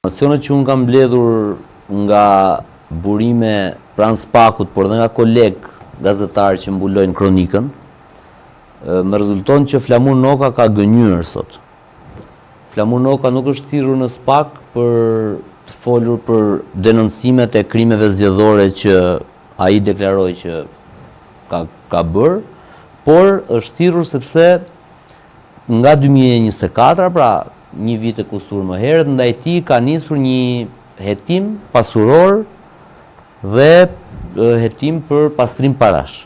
Informacionet që unë kam mbledhur nga burime pranë Spakut, por dhe nga kolegë gazetarë që mbulojnë kronikën, më rezulton që Flamur Noka ka gënjur sot. Flamur Noka nuk është thirrur në Spak për të folur për denoncimet e krimeve zgjedhore që ai deklaroi që ka bërë, por është thirrur sepse nga 2024, pra një vit e kusur më herët, ndaj tij ka nisur një hetim pasuror dhe hetim për pastrim parash.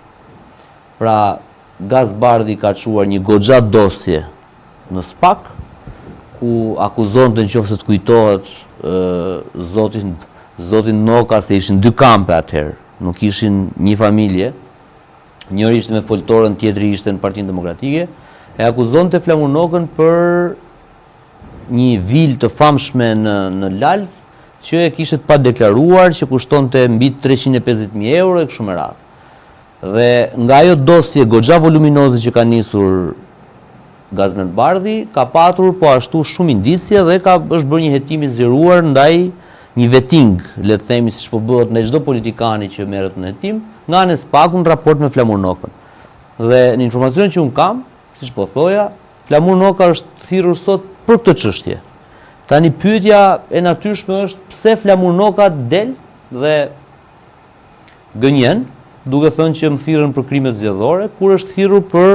Pra, Gaz Bardhi ka çuar një goxha dosje në Spak, ku akuzonte, nëse të kujtohet, zotin Noka se ishin dy kampe atëherë, nuk ishin një familje, njëri ishte me foltorën, tjetri ishte në Partinë Demokratike, e akuzonte Flamur Nokën për një vilë të famshme në Lals, që e kishte pa deklaruar, që kushtonte mbi 350.000 euro e kështu me radhë. Dhe nga ajo dosje goxha voluminoze që ka nisur Gazmend Bardhi, ka patur po ashtu shumë indicie dhe është bërë një hetim i zgjeruar ndaj një vetting, le të themi, siç po bëhet ndaj çdo politikani që merret në hetim, nga anë Spaku në raport me Flamur Nokën. Dhe në informacionin që un kam, siç po thoja, Flamur Noka është thirrur sot për këtë çështje. Tani pyetja e natyrshme është pse Flamur Noka del dhe gënjen, duke thënë që më thirrën për krime zgjedhore, kur është thirrur për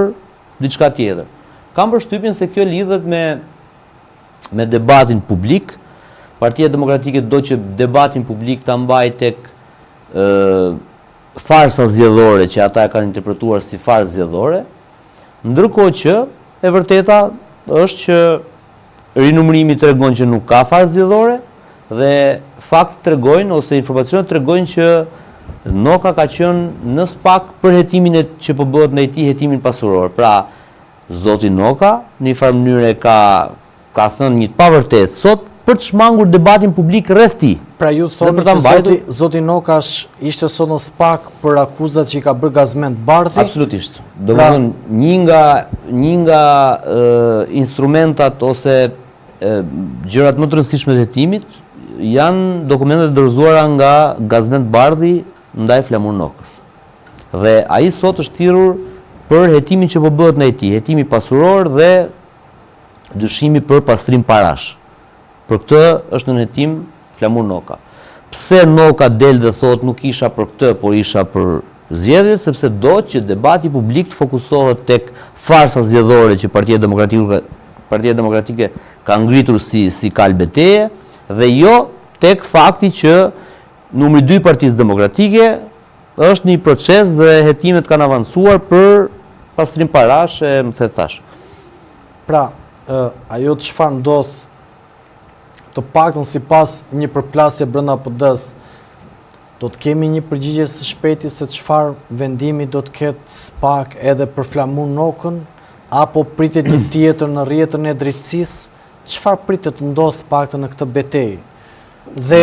diçka tjetër. Kam përshtypjen se kjo lidhet me debatin publik. Partia Demokratike do që debatin publik ta mbajë tek farsa zgjedhore që ata e kanë interpretuar si farsë zgjedhore, ndërkohë që e vërteta është që rinumërimi tregon që nuk ka farsë zgjedhore dhe faktet tregojnë ose informacionet tregojnë që Noka ka qenë në Spak për hetimin që po bëhet ndaj tij, hetimin pasuror. Pra, zoti Noka në një farë mënyrë ka thënë një të pavërtetë sot për të shmangur debatin publik rreth tij. Pra ju thoni që zoti Noka ishte sot në Spak për akuzat që i ka bërë Gazmend Bardhi? Absolutisht. Domethënë një nga instrumentat ose gjërat më të rëndësishme të hetimit janë dokumentet dorëzuara nga Gazmend Bardhi ndaj Flamur Nokës. Dhe ai sot është thirrur për hetimin që po bëhet ndaj tij, hetimi pasuror dhe dyshimi për pastrim parash. Për këtë është në hetim Flamur Noka. Pse Noka del dhe thot nuk isha për këtë, por isha për zgjedhjet, sepse do që debati publik të fokusohet tek farsa zgjedhore që Partia Demokratike ka ngritur si kal beteje, dhe jo tek fakti që numri 2 Partisë Demokratike është një proces dhe hetimet kanë avancuar për pastrim parash, më se thash. Pra, ajo të çfarë ndodh të paktën sipas një përplasje brenda PD-s, do të kemi një përgjigje së shpejti se çfarë vendimi do të ketë Spak edhe për Flamur Nokën, apo pritet një tjetër në rrjetën e drejtësisë, çfarë pritet të ndodh paktën në këtë betejë? Dhe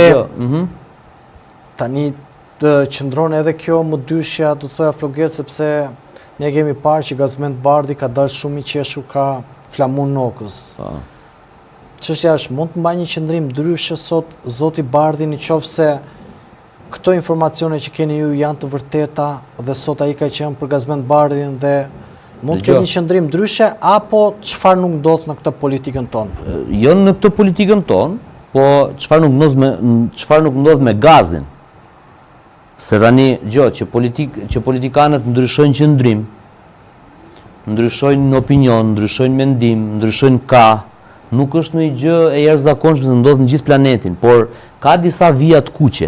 tani të qëndron edhe kjo më dyshja, do të thoja floget, sepse ne kemi parë që Gazmend Bardhi ka dalë shumë i qeshur ka Flamur Nokës. Çështja është, mund të mbajë një qëndrim ndryshe sot zoti Bardhi, nëse këto informacione që keni ju janë të vërteta dhe sot ai ka qenë për Gazmend Bardhin dhe mund të ketë një qëndrim ndryshe, apo çfarë nuk ndodh në këtë politikën tonë? Jo në këtë politikën tonë, po çfarë nuk ndodh me gazin. Se tani që politikanët ndryshojnë qëndrim, ndryshojnë opinion, ndryshojnë mendim, ndryshojnë nuk është një gjë e jashtëzakonshme që ndodh në gjithë planetin, por ka disa vija të kuqe.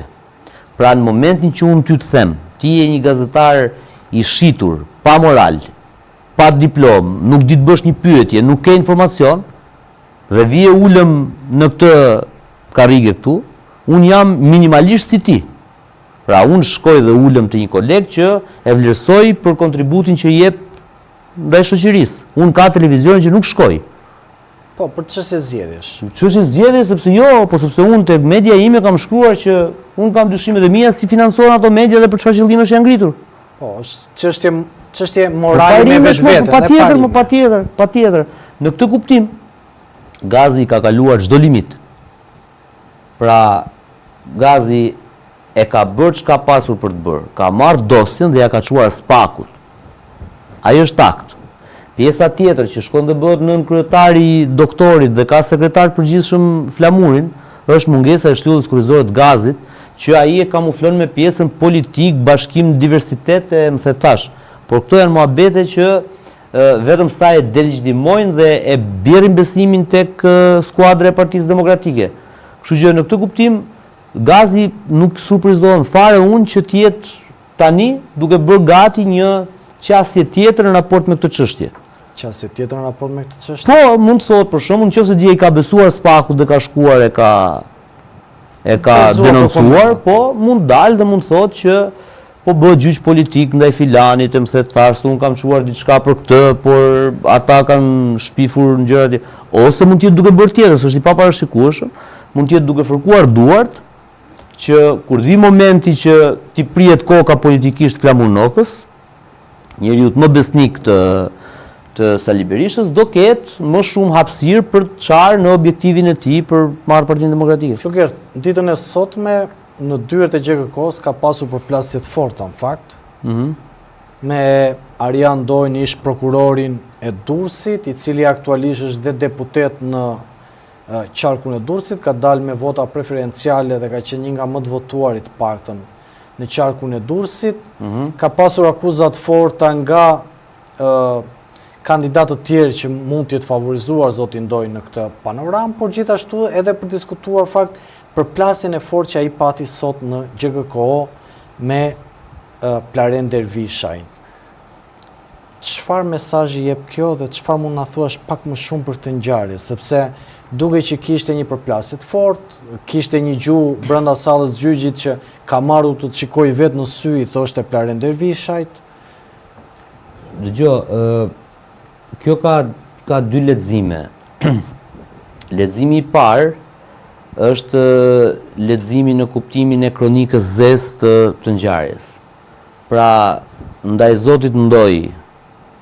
Pra në momentin që unë ty të them, ti je një gazetar i shitur, pa moral, pa diplom, nuk di të bësh një pyetje, nuk ke informacion, dhe vije ulëm në këtë karrige këtu, unë jam minimalisht si ti. Pra unë shkoj dhe ulëm të një koleg që e vlerësoj për kontributin që jep ndaj shoqërisë. Unë ka televizion që nuk shkoj. Po, për çështje zgjedhjesh. Çështje zgjedhjes sepse unë tek media ime kam shkruar që unë kam dyshimet e mia si financohen ato media dhe për çfarë qëllimesh janë ngritur. Po, është çështje morale me vetvete. Patjetër. Në këtë kuptim, gazi ka kaluar çdo limit. Pra, Gazi e ka bërë çka pasur për të bërë. Ka marrë dosjen dhe ja ka çuar spakut. Ai është akt. Pjesa tjetër që shkon të bëhet nën kryetari i doktorit dhe ka sekretar përgjithshëm Flamurin, është mungesa e shtyllës kryesore të Gazit, që ai e kamuflon me pjesën politik, bashkim, diversitet e më thash. Por këto janë muhabete që vetëm sa e delegitimojnë dhe e bjerrin besimin tek skuadra e Partisë Demokratike. Kështu që në këtë kuptim Gazi nuk surprizohem fare unë që të jetë tani duke bërë gati një qasje tjetër në raport me këtë çështje. Qasje tjetër në raport me këtë çështje? Po, mund të thotë për shembull, nëse dje i ka besuar spakut dhe ka shkuar e ka denoncuar, po mund dalë dhe mund thotë që po bëhet gjyq politik ndaj filanit, e më the thash se unë kam çuar diçka për këtë, por ata kanë shpifur në gjëra tjetër. Ose mund të jetë duke bërë tjetër, s'është i paparashikueshëm, mund të jetë duke fërkuar duart që kur të vi momenti që t'i prihet koka politikisht Flamurnokës, njeriu më besnik të Sali Berishës, do ketë më shumë hapësirë për të çarë në objektivin e tij për marrë Partinë Demokratike. Flokert, ditën e sotme në dyert e GKK-s ka pasur përplasje të forta në fakt. Me Arian Dojnë ish prokurorin e Durrësit, i cili aktualisht është dhe deputet në qarkun e Durrësit, ka dalë me vota preferenciale dhe ka qenë një nga më të votuarit paktën në qarkun e Durrësit. Ka pasur akuzat forta nga kandidatët tjerë që mund të jetë favorizuar zotin Dojnë në këtë panoram, por gjithashtu edhe për diskutuar fakt për plasjen e fortë që ai pati sot në GKK me Plaren Dervishajn. Çfarë mesazhi jep kjo dhe çfarë mund na thuash pak më shumë për këtë ngjarje, sepse duke që kishte një përplasje të fortë, kishte një gjuhë brenda sallës gjyqit që ka marrë të shikoj vetë në sy, i thoshte Plaren Dervishajt. Dëgjoj, kjo ka dy lexime. Leximi i parë është leximi në kuptimin e kronikës zezë të ngjarjes. Pra, ndaj Zotit Ndoj,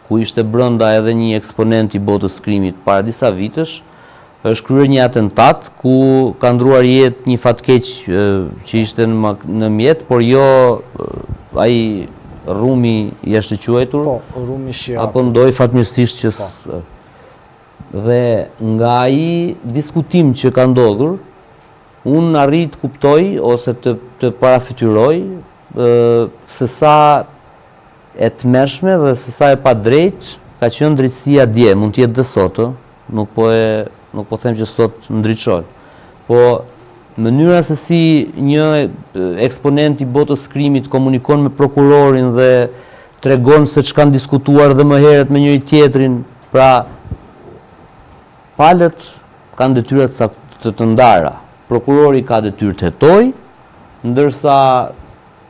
ku ishte brenda edhe një eksponent i botës skrimit para disa vitësh, është kryer një atentat ku ka ndruar jetë një fatkeq që ishte në mjet, por jo ai Rumi jashtë quajtur. Po, Rumi Shia. Apo Ndoj fatmirësisht që dhe nga ai diskutim që ka ndodhur, unë arrit kuptoj ose të parafytyroj se sa e tmerrshme dhe se sa e padrejt ka qenë drejtësia dje, mund të jetë dhe sot, nuk po them që sot ndriçohet. Po mënyra se si një eksponent i botës skrimit komunikon me prokurorin dhe tregon se ç'kan diskutuar dhe më herët me njëri tjetrin, pra palët kanë detyra të ndara. Prokurori ka detyrë të hetojë, ndërsa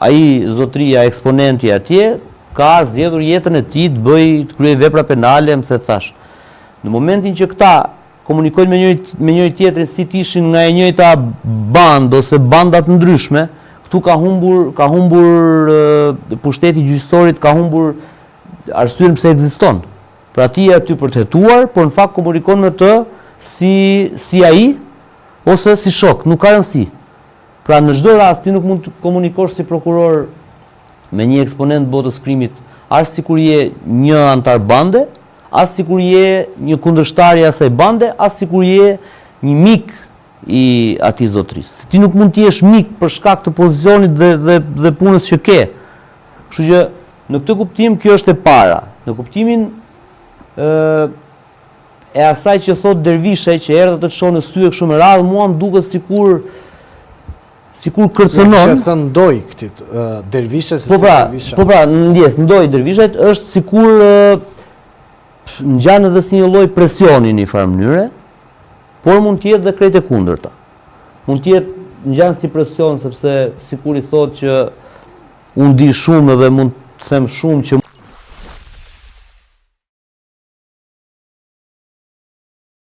ai zotria eksponenti atje ka zgjedhur jetën e tij të kryejë vepra penale, më se thash. Në momentin që këta komunikojnë me njëri tjetrin si të ishin nga e njëjta bandë ose banda të ndryshme, këtu ka humbur pushteti gjyqësorit, ka humbur arsyen pse ekziston. Pra ti je aty për të hetuar, por në fakt komunikon me të si ai ose si shok, nuk ka rëndësi. Pra në çdo rast ti nuk mund të komunikosh si prokuror me një eksponent botës krimit, as sikur je një antar bande, as sikur je një kundërshtar i asaj bande, as sikur je një mik i atij zotrisë. Ti nuk mund të jesh mik për shkak të pozicionit dhe punës që ke. Kështu që në këtë kuptim kjo është e para. Në kuptimin e asaj që thot Dervishaj që erdhë të çon në sy e kështu me radhë, mua më duket sikur kërcënon. Që thënë Ndoj këtit, Dervishaj sepse Dervishaj. Po pra, ndjes, Ndoj Dervishajt është sikur ngjan edhe si një lloj presioni në një farë mënyre, por mund të jetë dhe krejt e kundërta. Mund të jetë ngjan si presion sepse sikur i thotë që unë di shumë dhe mund të them shumë që